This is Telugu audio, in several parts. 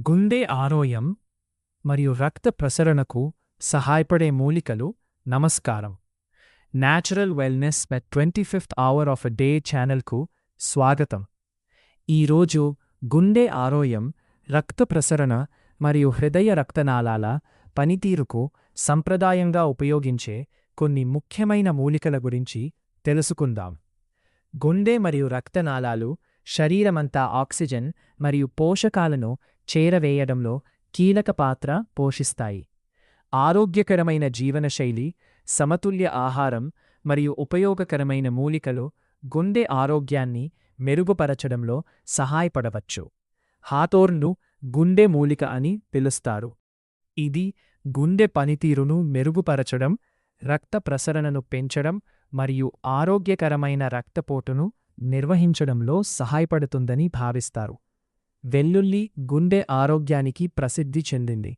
గుండె ఆరోగ్యం మరియు రక్త ప్రసరణకు సహాయపడే మూలికలు. నమస్కారం. Natural wellness met 25th hour of a day ఛానల్కు స్వాగతం. ఈరోజు గుండె ఆరోగ్యం, రక్త ప్రసరణ మరియు హృదయ రక్తనాళాల పనితీరుకు సంప్రదాయంగా ఉపయోగించే కొన్ని ముఖ్యమైన మూలికల గురించి తెలుసుకుందాం. గుండె మరియు రక్తనాళాలు శరీరమంతా ఆక్సిజన్ మరియు పోషకాలను చేరవేయడంలో కీలక పాత్ర పోషిస్తాయి. ఆరోగ్యకరమైన జీవనశైలి, సమతుల్య ఆహారం మరియు ఉపయోగకరమైన మూలికలు గుండె ఆరోగ్యాన్ని మెరుగుపరచడంలో సహాయపడవచ్చు. హాథోర్న్ను గుండె మూలిక అని పిలుస్తారు. ఇది గుండె పనితీరును మెరుగుపరచడం, రక్త ప్రసరణను పెంచడం మరియు ఆరోగ్యకరమైన రక్తపోటును నిర్వహించడంలో సహాయపడుతుందని భావిస్తారు. వెల్లుల్లి గుండె ఆరోగ్యానికి ప్రసిద్ధి చెందింది.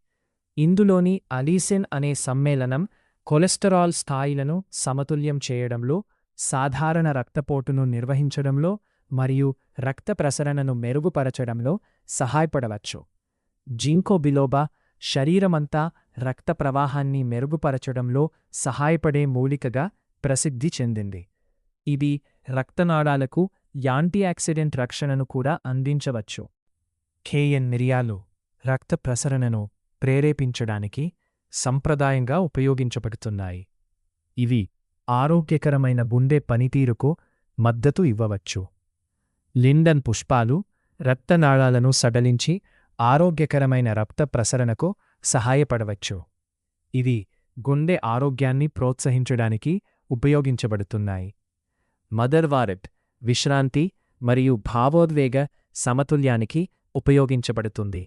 ఇందులోని అలీసిన్ అనే సమ్మేళనం కొలెస్టరాల్ స్థాయిలను సమతుల్యం చేయడంలో, సాధారణ రక్తపోటును నిర్వహించడంలో మరియు రక్త ప్రసరణను మెరుగుపరచడంలో సహాయపడవచ్చు. జింకో బిలోబా శరీరమంతా రక్త ప్రవాహాన్ని మెరుగుపరచడంలో సహాయపడే మూలికగా ప్రసిద్ధి చెందింది. ఇది రక్తనాళాలకు యాంటీఆక్సిడెంట్ రక్షణను కూడా అందించవచ్చు. కేయన్ మిరియాలు రక్త ప్రసరణను ప్రేరేపించడానికి సంప్రదాయంగా ఉపయోగించబడుతున్నాయి. ఇవి ఆరోగ్యకరమైన గుండె పనితీరుకు మద్దతు ఇవ్వవచ్చు. లిండన్ పుష్పాలు రక్తనాళాలను సడలించి ఆరోగ్యకరమైన రక్త ప్రసరణకు సహాయపడవచ్చు. ఇవి గుండె ఆరోగ్యాన్ని ప్రోత్సహించడానికి ఉపయోగించబడుతున్నాయి. మదర్వారెట్ విశ్రాంతి మరియు భావోద్వేగ సమతుల్యానికి ఉపయోగించబడుతుంది.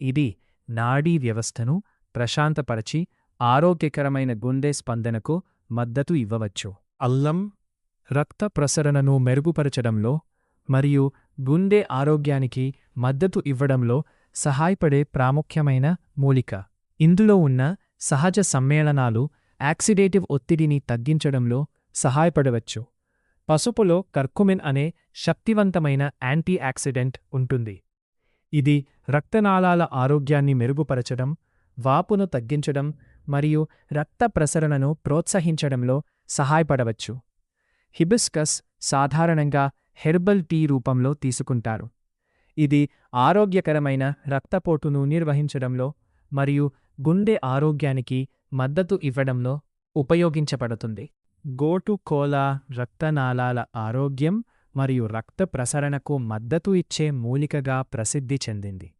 ఇది నాడీ వ్యవస్థను ప్రశాంతపరచి ఆరోగ్యకరమైన గుండె స్పందనకు మద్దతు ఇవ్వవచ్చు. అల్లం రక్త ప్రసరణను మెరుగుపరచడంలో మరియు గుండె ఆరోగ్యానికి మద్దతు ఇవ్వడంలో సహాయపడే ప్రాముఖ్యమైన మూలిక. ఇందులో ఉన్న సహజ సమ్మేళనాలు ఆక్సిడేటివ్ ఒత్తిడిని తగ్గించడంలో సహాయపడవచ్చు. పసుపులో కర్కుమిన్ అనే శక్తివంతమైన యాంటీ ఆక్సిడెంట్ ఉంటుంది. ఇది రక్తనాళాల ఆరోగ్యాన్ని మెరుగుపరచడం, వాపును తగ్గించడం మరియు రక్త ప్రసరణను ప్రోత్సహించడంలో సహాయపడవచ్చు. హిబిస్కస్ సాధారణంగా హెర్బల్ టీ రూపంలో తీసుకుంటారు. ఇది ఆరోగ్యకరమైన రక్తపోటును నిర్వహించడంలో మరియు గుండె ఆరోగ్యానికి మద్దతు ఇవ్వడంలో ఉపయోగించబడుతుంది. గోటు కోలా రక్తనాళాల ఆరోగ్యం మరియు రక్త ప్రసరణకు మద్దతు ఇచ్చే మూలికగా ప్రసిద్ధి చెందింది.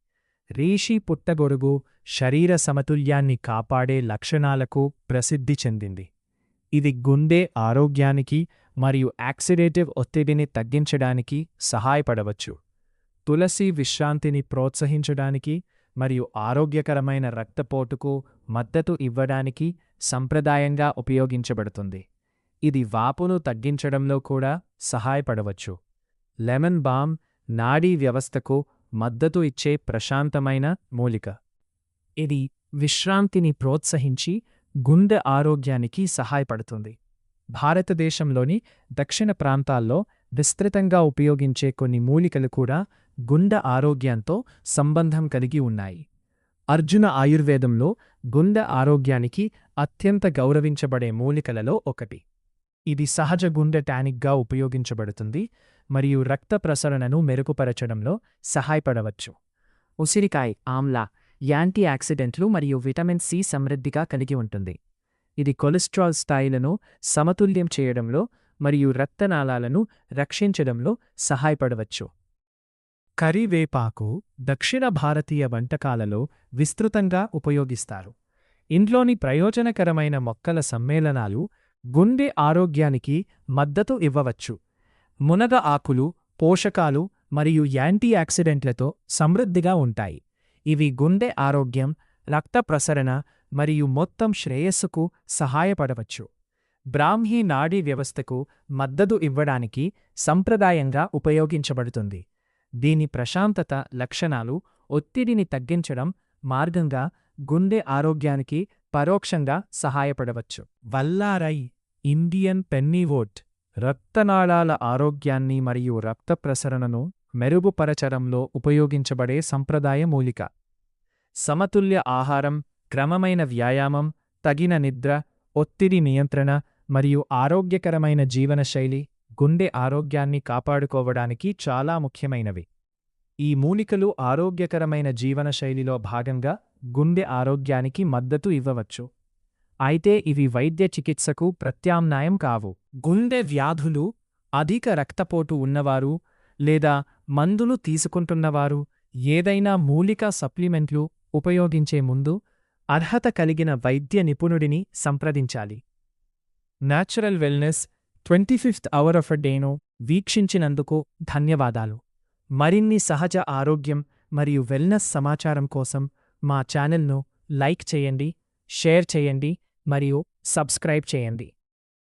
రీషి పుట్టగొడుగు శరీర సమతుల్యాన్ని కాపాడే లక్షణాలకు ప్రసిద్ధి చెందింది. ఇది గుండె ఆరోగ్యానికి మరియు ఆక్సిడేటివ్ ఒత్తిడిని తగ్గించడానికి సహాయపడవచ్చు. తులసి విశ్రాంతిని ప్రోత్సహించడానికి మరియు ఆరోగ్యకరమైన రక్తపోటుకు మద్దతు ఇవ్వడానికి సంప్రదాయంగా ఉపయోగించబడుతుంది. ఇది వాపును తగ్గించడంలో కూడా సహాయపడవచ్చు. లెమన్ బామ్ నాడీ వ్యవస్థకు మద్దతు ఇచ్చే ప్రశాంతమైన మూలిక. ఇది విశ్రాంతిని ప్రోత్సహించి గుండె ఆరోగ్యానికి సహాయపడుతుంది. భారతదేశంలోని దక్షిణ ప్రాంతాల్లో విస్తృతంగా ఉపయోగించే కొన్ని మూలికలు కూడా గుండె ఆరోగ్యంతో సంబంధం కలిగి ఉన్నాయి. అర్జున ఆయుర్వేదంలో గుండె ఆరోగ్యానికి అత్యంత గౌరవించబడే మూలికలలో ఒకటి. ఇది సహజ గుండె టానిక్గా ఉపయోగించబడుతుంది మరియు రక్త ప్రసరణను మెరుగుపరచడంలో సహాయపడవచ్చు. ఉసిరికాయ ఆమ్లా యాంటీ ఆక్సిడెంట్లు మరియు విటమిన్ సి సమృద్ధిగా కలిగి ఉంటుంది. ఇది కొలెస్ట్రాల్ స్థాయిలను సమతుల్యం చేయడంలో మరియు రక్తనాళాలను రక్షించడంలో సహాయపడవచ్చు. కరివేపాకు దక్షిణ భారతీయ వంటకాలలో విస్తృతంగా ఉపయోగిస్తారు. ఇంట్లోని ప్రయోజనకరమైన మొక్కల సమ్మేళనాలు గుండె ఆరోగ్యానికి మద్దతు ఇవ్వవచ్చు. మునగ ఆకులు పోషకాలు మరియు యాంటీ ఆక్సిడెంట్లతో సమృద్ధిగా ఉంటాయి. ఇవి గుండె ఆరోగ్యం, రక్త ప్రసరణ మరియు మొత్తం శ్రేయస్సుకు సహాయపడవచ్చు. బ్రాహ్మీ నాడీ వ్యవస్థకు మద్దతు ఇవ్వడానికి సంప్రదాయంగా ఉపయోగించబడుతుంది. దీని ప్రశాంతత లక్షణాలు ఒత్తిడిని తగ్గించడం మార్గంగా గుండె ఆరోగ్యానికి పరోక్షంగా సహాయపడవచ్చు. వల్లారై ఇండియన్ పెన్నీవోట్ రక్తనాళాల ఆరోగ్యాన్ని మరియు రక్త ప్రసరణను మెరుగుపరచడంలో ఉపయోగించబడే సంప్రదాయ మూలిక. సమతుల్య ఆహారం, క్రమమైన వ్యాయామం, తగిన నిద్ర, ఒత్తిడి నియంత్రణ మరియు ఆరోగ్యకరమైన జీవనశైలి గుండె ఆరోగ్యాన్ని కాపాడుకోవడానికి చాలా ముఖ్యమైనవి. ఈ మూలికలు ఆరోగ్యకరమైన జీవనశైలిలో భాగంగా గుండె ఆరోగ్యానికి మద్దతు ఇవ్వవచ్చు. అయితే ఇవి వైద్య చికిత్సకు ప్రత్యామ్నాయం కావు. గుండె వ్యాధులు, అధిక రక్తపోటు ఉన్నవారు లేదా మందులు తీసుకుంటున్నవారు ఏదైనా మూలికా సప్లిమెంట్లు ఉపయోగించే ముందు అర్హత కలిగిన వైద్య నిపుణుడిని సంప్రదించాలి. Natural wellness 25th hour of a డేను వీక్షించినందుకు ధన్యవాదాలు. మరిన్ని సహజ ఆరోగ్యం మరియు వెల్నెస్ సమాచారం కోసం మా ఛానల్ను లైక్ చేయండి, షేర్ చేయండి మరియు సబ్స్క్రైబ్ చేయండి.